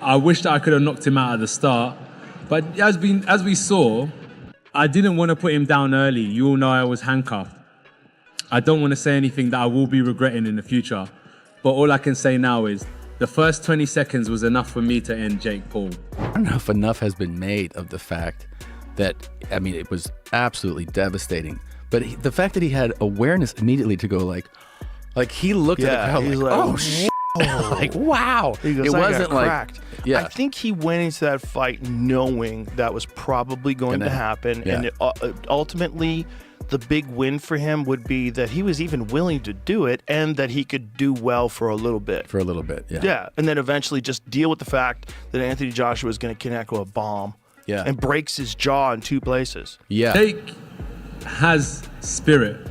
I wish that I could have knocked him out at the start. But as we saw, I didn't want to put him down early. You all know I was handcuffed. I don't want to say anything that I will be regretting in the future. But all I can say now is the first 20 seconds was enough for me to end Jake Paul. I don't know if enough has been made of the fact that, I mean, it was absolutely devastating. But the fact that he had awareness immediately to go like he looked at the crowd like, oh, shit. Like, wow. He goes, it wasn't like, cracked. Yeah. I think he went into that fight knowing that was probably going to happen. Yeah. And ultimately, the big win for him would be that he was even willing to do it and that he could do well for a little bit. Yeah. Yeah, and then eventually just deal with the fact that Anthony Joshua is going to connect with a bomb. Yeah. And breaks his jaw in 2 places. Yeah. Jake has spirit.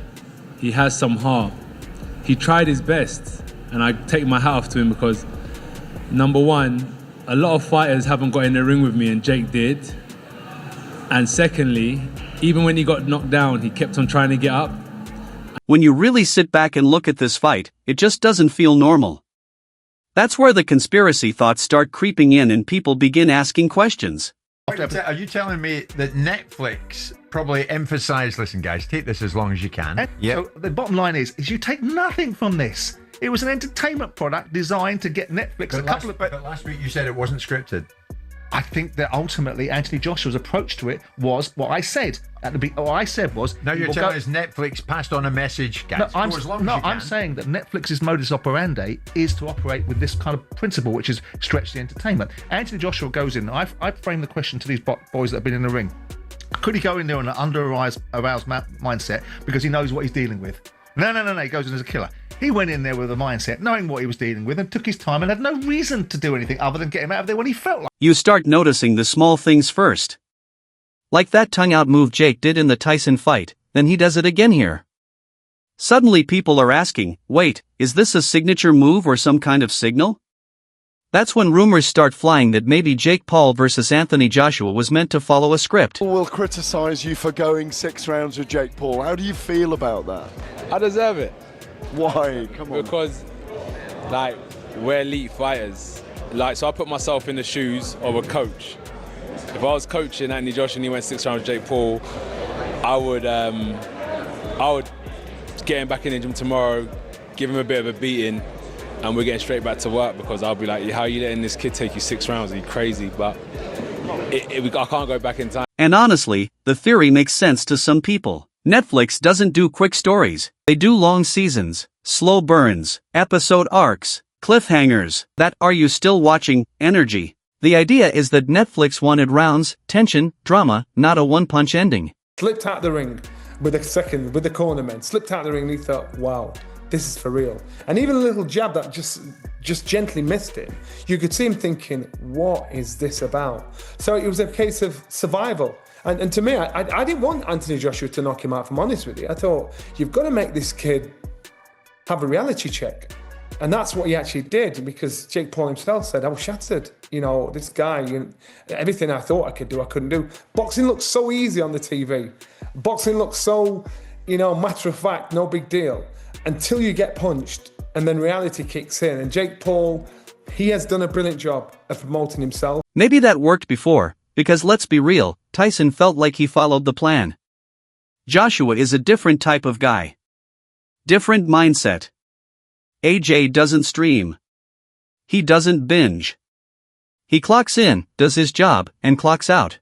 He has some heart. He tried his best, and I take my hat off to him because, number one, a lot of fighters haven't got in the ring with me, and Jake did. And secondly, even when he got knocked down, he kept on trying to get up. When you really sit back and look at this fight, it just doesn't feel normal. That's where the conspiracy thoughts start creeping in and people begin asking questions. Are you telling me that Netflix probably emphasised, listen guys, take this as long as you can? Yeah. So the bottom line is you take nothing from this. It was an entertainment product designed to get Netflix But last week you said it wasn't scripted. I think that ultimately Anthony Joshua's approach to it was what I said at the beginning. What I said was... Now you're telling us Netflix passed on a message, guys. I'm saying that Netflix's modus operandi is to operate with this kind of principle, which is stretch the entertainment. Anthony Joshua goes in. I framed the question to these boys that have been in the ring. Could he go in there on an under-aroused mindset because he knows what he's dealing with? No. He goes in as a killer. He went in there with a mindset, knowing what he was dealing with, and took his time and had no reason to do anything other than get him out of there when he felt like. You start noticing the small things first. Like that tongue-out move Jake did in the Tyson fight, then he does it again here. Suddenly people are asking, wait, is this a signature move or some kind of signal? That's when rumors start flying that maybe Jake Paul versus Anthony Joshua was meant to follow a script. People will criticize you for going 6 rounds with Jake Paul. How do you feel about that? I deserve it. Why? Come on. Because, like, we're elite fighters. Like, so I put myself in the shoes of a coach. If I was coaching Anthony Joshua and he went 6 rounds with Jake Paul, I would get him back in the gym tomorrow, give him a bit of a beating, and we're getting straight back to work because I'll be like, how are you letting this kid take you 6 rounds? Are you crazy? But I can't go back in time. And honestly, the theory makes sense to some people. Netflix doesn't do quick stories. They do long seasons, slow burns, episode arcs, cliffhangers, that are you still watching energy. The idea is that Netflix wanted rounds, tension, drama, not a one-punch ending. Slipped out the ring with the cornermen, slipped out the ring and he thought, wow, this is for real. And even a little jab that just gently missed him, you could see him thinking, what is this about? So it was a case of survival. And to me, I didn't want Anthony Joshua to knock him out, if I'm honest with you. I thought, you've got to make this kid have a reality check. And that's what he actually did, because Jake Paul himself said, I was shattered. You know, this guy, everything I thought I could do, I couldn't do. Boxing looks so easy on the TV. Boxing looks so, matter of fact, no big deal. Until you get punched, and then reality kicks in. And Jake Paul, he has done a brilliant job of promoting himself. Maybe that worked before, because let's be real, Tyson felt like he followed the plan. Joshua is a different type of guy. Different mindset. AJ doesn't stream. He doesn't binge. He clocks in, does his job, and clocks out.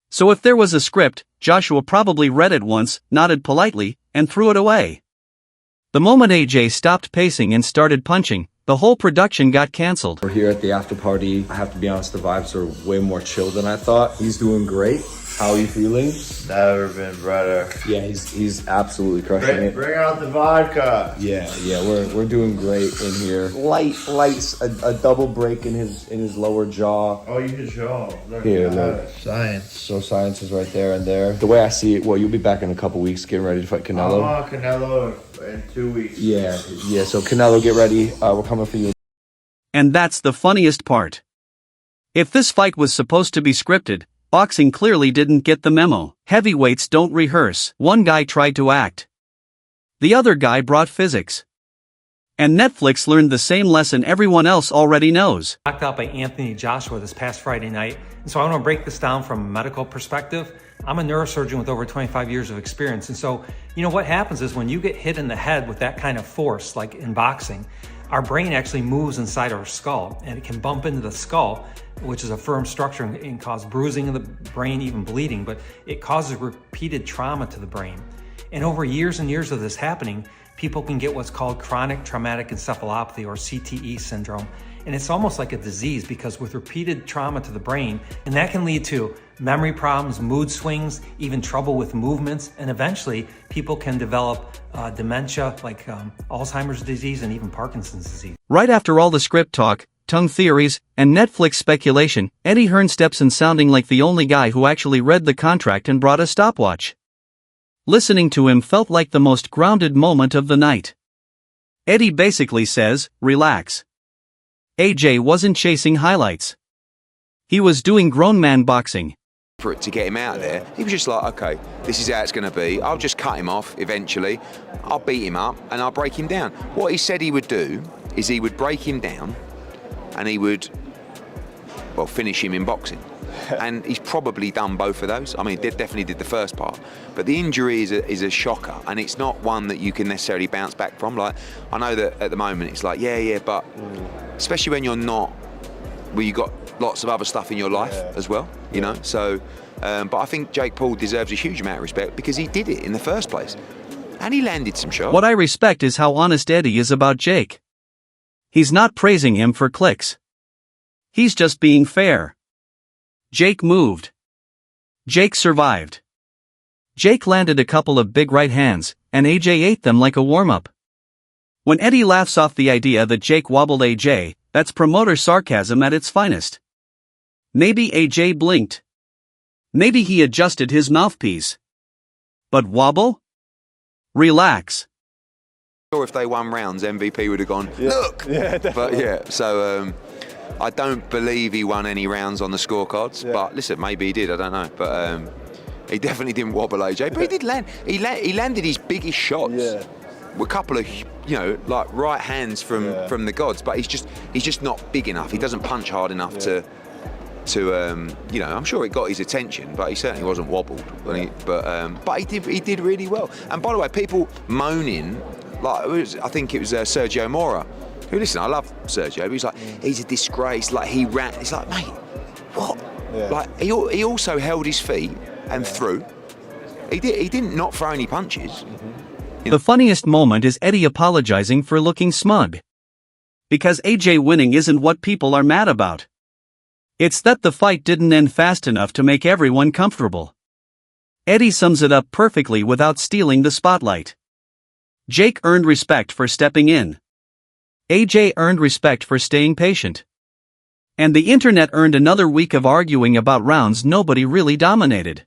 So if there was a script, Joshua probably read it once, nodded politely, and threw it away. The moment AJ stopped pacing and started punching, the whole production got cancelled. We're here at the after party. I have to be honest, the vibes are way more chill than I thought. He's doing great. How are you feeling? Never been better. Yeah, he's absolutely crushing it. Bring out the vodka. Yeah, we're doing great in here. Light, a double break in his lower jaw. Oh, your jaw. Here, look. Science. So science is right there and there. The way I see it, well, you'll be back in a couple weeks getting ready to fight Canelo. Oh, Canelo in 2 weeks. Yeah. So Canelo, get ready. We're coming for you. And that's the funniest part. If this fight was supposed to be scripted, boxing clearly didn't get the memo. Heavyweights don't rehearse. One guy tried to act. The other guy brought physics. And Netflix learned the same lesson everyone else already knows. Knocked out by Anthony Joshua this past Friday night. And so I want to break this down from a medical perspective. I'm a neurosurgeon with over 25 years of experience. And so, what happens is when you get hit in the head with that kind of force, like in boxing, our brain actually moves inside our skull and it can bump into the skull, which is a firm structure, and cause bruising of the brain, even bleeding, but it causes repeated trauma to the brain. And over years and years of this happening, people can get what's called chronic traumatic encephalopathy, or CTE syndrome. And it's almost like a disease because with repeated trauma to the brain, and that can lead to memory problems, mood swings, even trouble with movements, and eventually people can develop dementia like Alzheimer's disease and even Parkinson's disease. Right after all the script talk, tongue theories, and Netflix speculation, Eddie Hearn steps in sounding like the only guy who actually read the contract and brought a stopwatch. Listening to him felt like the most grounded moment of the night. Eddie basically says, relax. AJ wasn't chasing highlights. He was doing grown man boxing. For it to get him out of there, he was just like, okay, this is how it's going to be. I'll just cut him off eventually. I'll beat him up and I'll break him down. What he said he would do is he would break him down and he would, finish him in boxing. And he's probably done both of those. I mean, he definitely did the first part. But the injury is a shocker, and it's not one that you can necessarily bounce back from. Like, I know that at the moment it's like, but especially when you're not, you've got lots of other stuff in your life as well, you know. So, but I think Jake Paul deserves a huge amount of respect because he did it in the first place. And he landed some shots. What I respect is how honest Eddie is about Jake. He's not praising him for clicks. He's just being fair. Jake moved. Jake survived. Jake landed a couple of big right hands, and AJ ate them like a warm-up. When Eddie laughs off the idea that Jake wobbled AJ, that's promoter sarcasm at its finest. Maybe AJ blinked. Maybe he adjusted his mouthpiece. But wobble? Relax. Or if they won rounds, MVP would have gone, look! But so I don't believe he won any rounds on the scorecards, but listen, maybe he did, I don't know. But he definitely didn't wobble AJ, but he did land. He landed his biggest shots. With a couple of, like right hands from the gods, but he's just not big enough. He doesn't punch hard enough to I'm sure it got his attention, but he certainly wasn't wobbled. But he did really well. And by the way, people moaning, I think it was Sergio Mora, who, listen, I love Sergio, but he's like, he's a disgrace, like he ran. It's like, mate, what? Like he also held his feet and threw. He didn't not throw any punches. The funniest moment is Eddie apologizing for looking smug. Because AJ winning isn't what people are mad about. It's that the fight didn't end fast enough to make everyone comfortable. Eddie sums it up perfectly without stealing the spotlight. Jake earned respect for stepping in. AJ earned respect for staying patient. And the internet earned another week of arguing about rounds nobody really dominated.